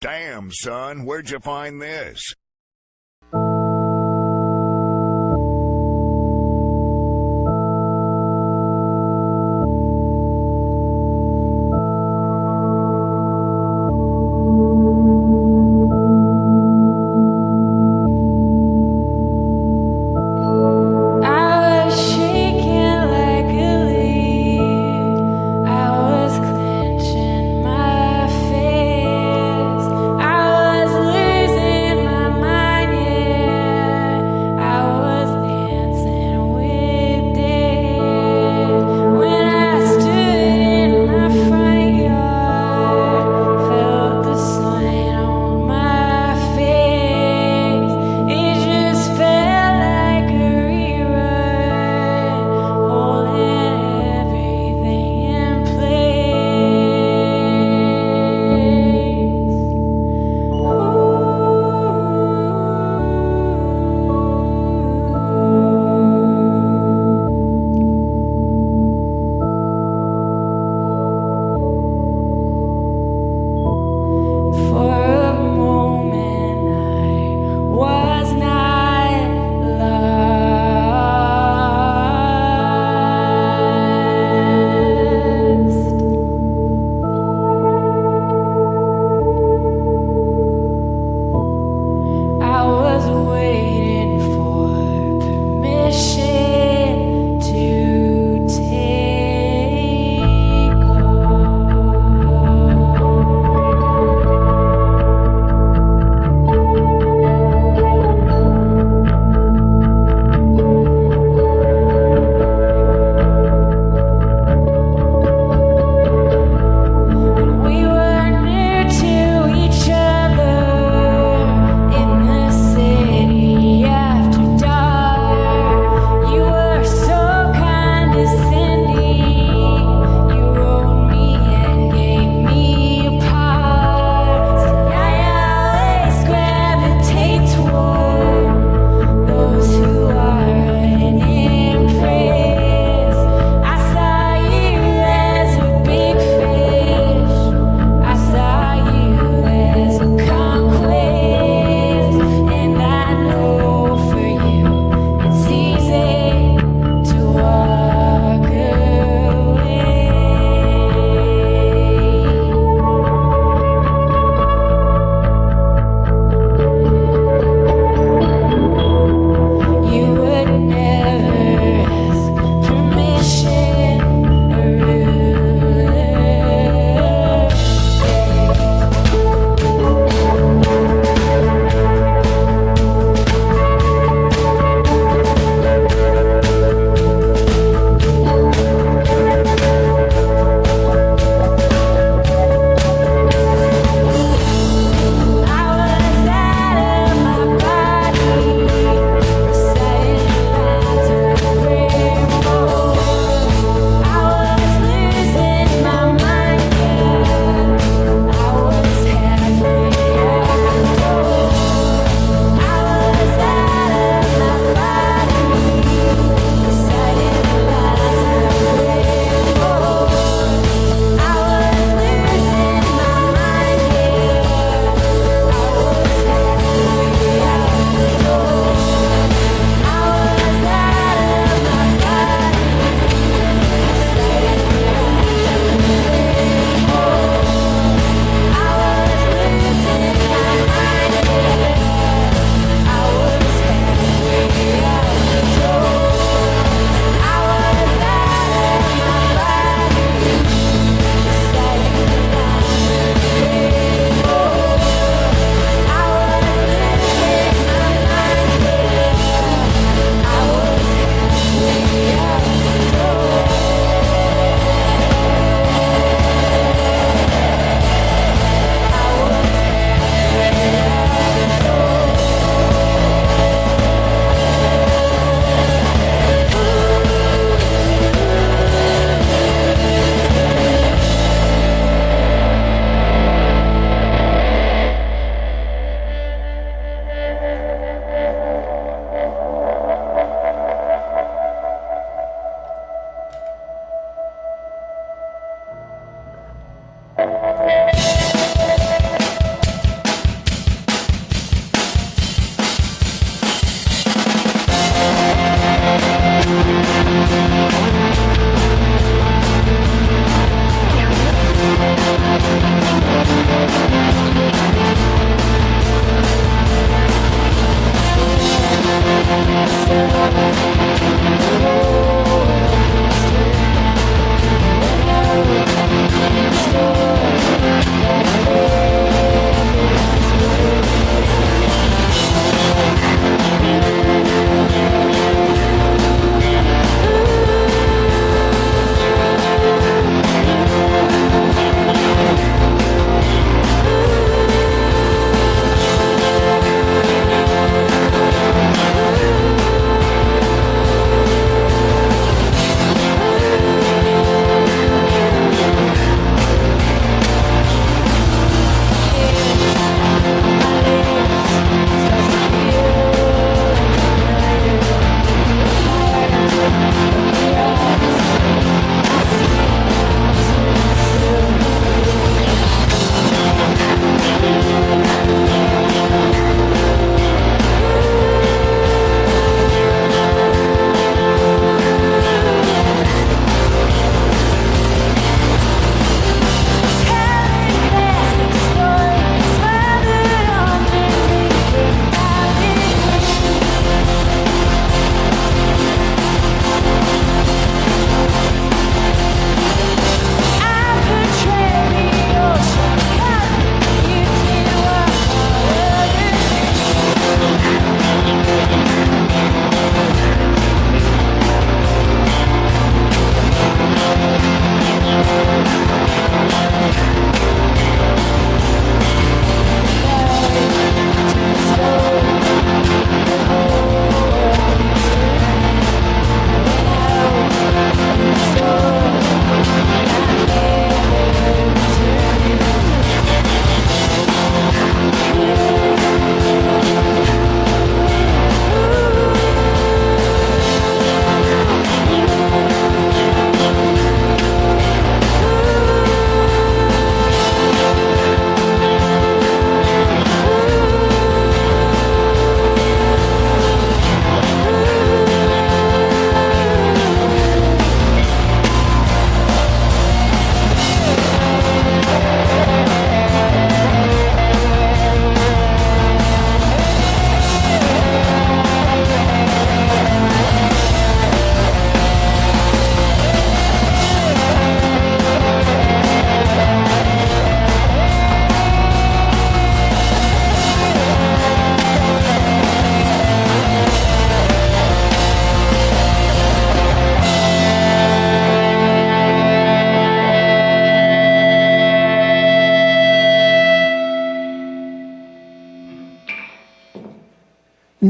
Damn, son, where'd you find this? My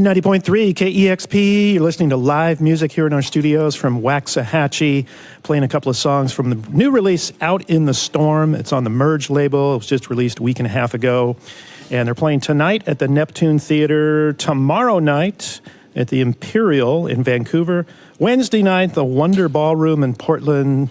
90.3 KEXP. You're listening to live music here in our studios from Waxahatchee, playing a couple of songs from the new release, Out in the Storm. It's on the Merge label. It was just released a week and a half ago. And they're playing tonight at the Neptune Theater, tomorrow night at the Imperial in Vancouver, Wednesday night, the Wonder Ballroom in Portland.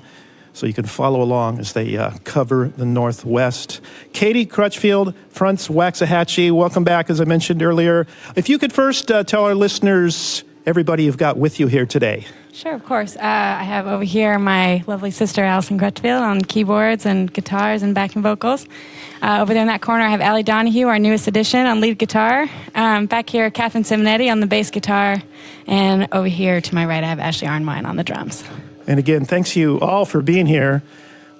So you can follow along as they cover the Northwest. Katie Crutchfield fronts Waxahatchee. Welcome back, as I mentioned earlier. If you could first tell our listeners, everybody you've got with you here today. Sure, of course. I have over here my lovely sister, Allison Crutchfield, on keyboards and guitars and backing vocals. Over there in that corner, I have Allie Donahue, our newest addition, on lead guitar. Back here, Catherine Simonetti on the bass guitar. And over here to my right, I have Ashley Arnwine on the drums. And again, thanks you all for being here.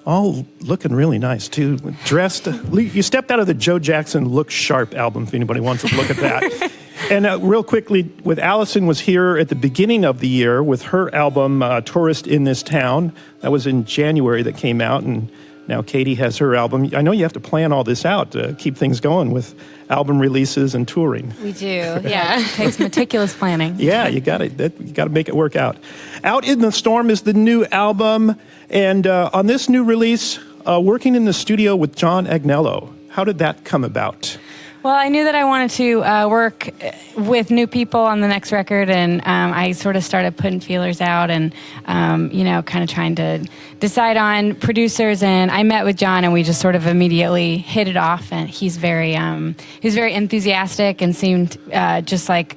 All looking really nice, too. Dressed. You stepped out of the Joe Jackson Look Sharp album, if anybody wants to look at that. And real quickly, with Allison was here at the beginning of the year with her album, Tourist in This Town. That was in January that came out, and now Katie has her album. I know you have to plan all this out to keep things going with album releases and touring. We do, yeah. It takes meticulous planning. Yeah, you got to make it work out. Out in the Storm is the new album, and on this new release, working in the studio with John Agnello. How did that come about? Well, I knew that I wanted to work with new people on the next record, and I sort of started putting feelers out and, kind of trying to decide on producers. And I met with John, and we just sort of immediately hit it off. And he's very enthusiastic and seemed just like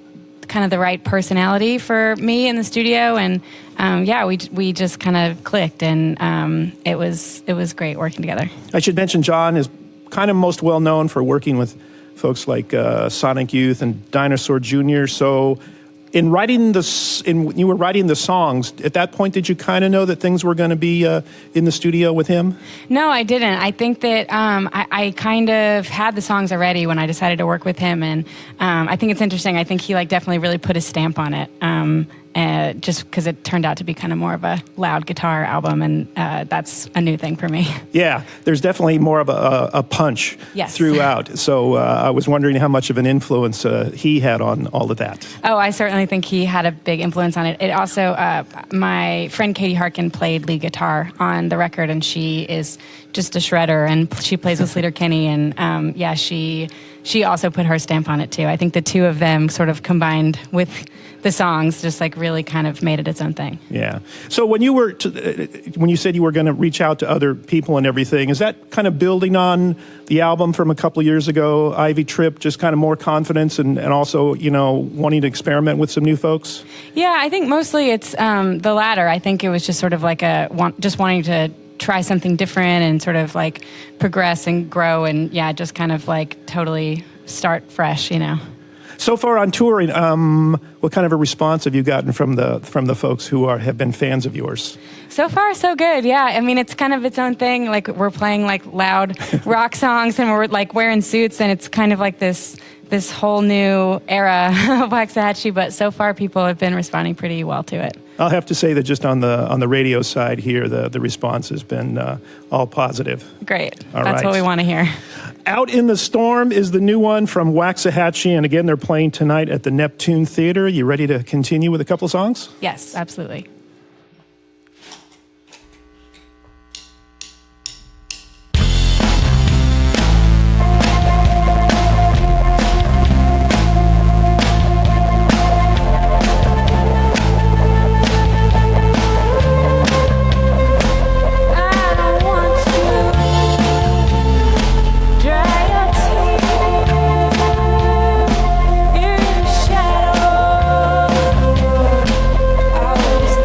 kind of the right personality for me in the studio. And we just kind of clicked, and it was great working together. I should mention John is kind of most well known for working with folks like Sonic Youth and Dinosaur Jr. So when you were writing the songs, at that point, did you kind of know that things were going to be in the studio with him? No, I didn't. I think that I kind of had the songs already when I decided to work with him. And I think it's interesting. I think he definitely really put his stamp on it. Just because it turned out to be kind of more of a loud guitar album, and that's a new thing for me. Yeah, there's definitely more of a punch throughout. So I was wondering how much of an influence he had on all of that. Oh, I certainly think he had a big influence on it. It also, my friend Katie Harkin played lead guitar on the record, and she is just a shredder, and she plays with Sleater Kinney, and she also put her stamp on it too. I think the two of them sort of combined with the songs just really kind of made it its own thing. Yeah. So when you said you were going to reach out to other people and everything, is that kind of building on the album from a couple of years ago, Ivy Trip, just kind of more confidence and also, wanting to experiment with some new folks? Yeah, I think mostly it's the latter. I think it was just sort of just wanting to try something different and sort of progress and grow and just kind of totally start fresh, So far on touring, what kind of a response have you gotten from the folks who have been fans of yours? So far, so good. Yeah, I mean, it's kind of its own thing. We're playing loud rock songs, and we're wearing suits, and it's kind of this whole new era of Waxahatchee. But so far, people have been responding pretty well to it. I'll have to say that just on the radio side here, the response has been all positive. Great. That's what we want to hear. Out in the Storm is the new one from Waxahatchee, and again, they're playing tonight at the Neptune Theater. You ready to continue with a couple of songs? Yes, absolutely. Shadow, I was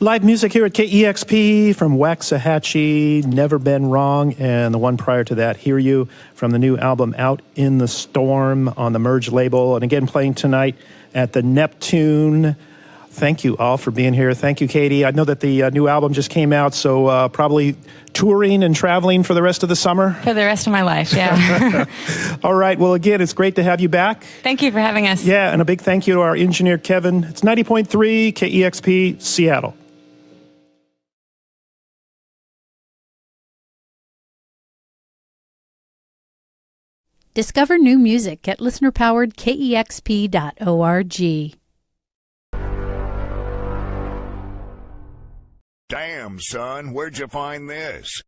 Live music here at KEXP from Waxahatchee, Never Been Wrong, and the one prior to that, Hear You, from the new album Out in the Storm on the Merge label. And again, playing tonight at the Neptune. Thank you all for being here. Thank you, Katie. I know that the new album just came out, so probably touring and traveling for the rest of the summer? For the rest of my life, yeah. All right. Well, again, it's great to have you back. Thank you for having us. Yeah, and a big thank you to our engineer, Kevin. It's 90.3 KEXP, Seattle. Discover new music at listener-powered KEXP.org. Damn, son, where'd you find this?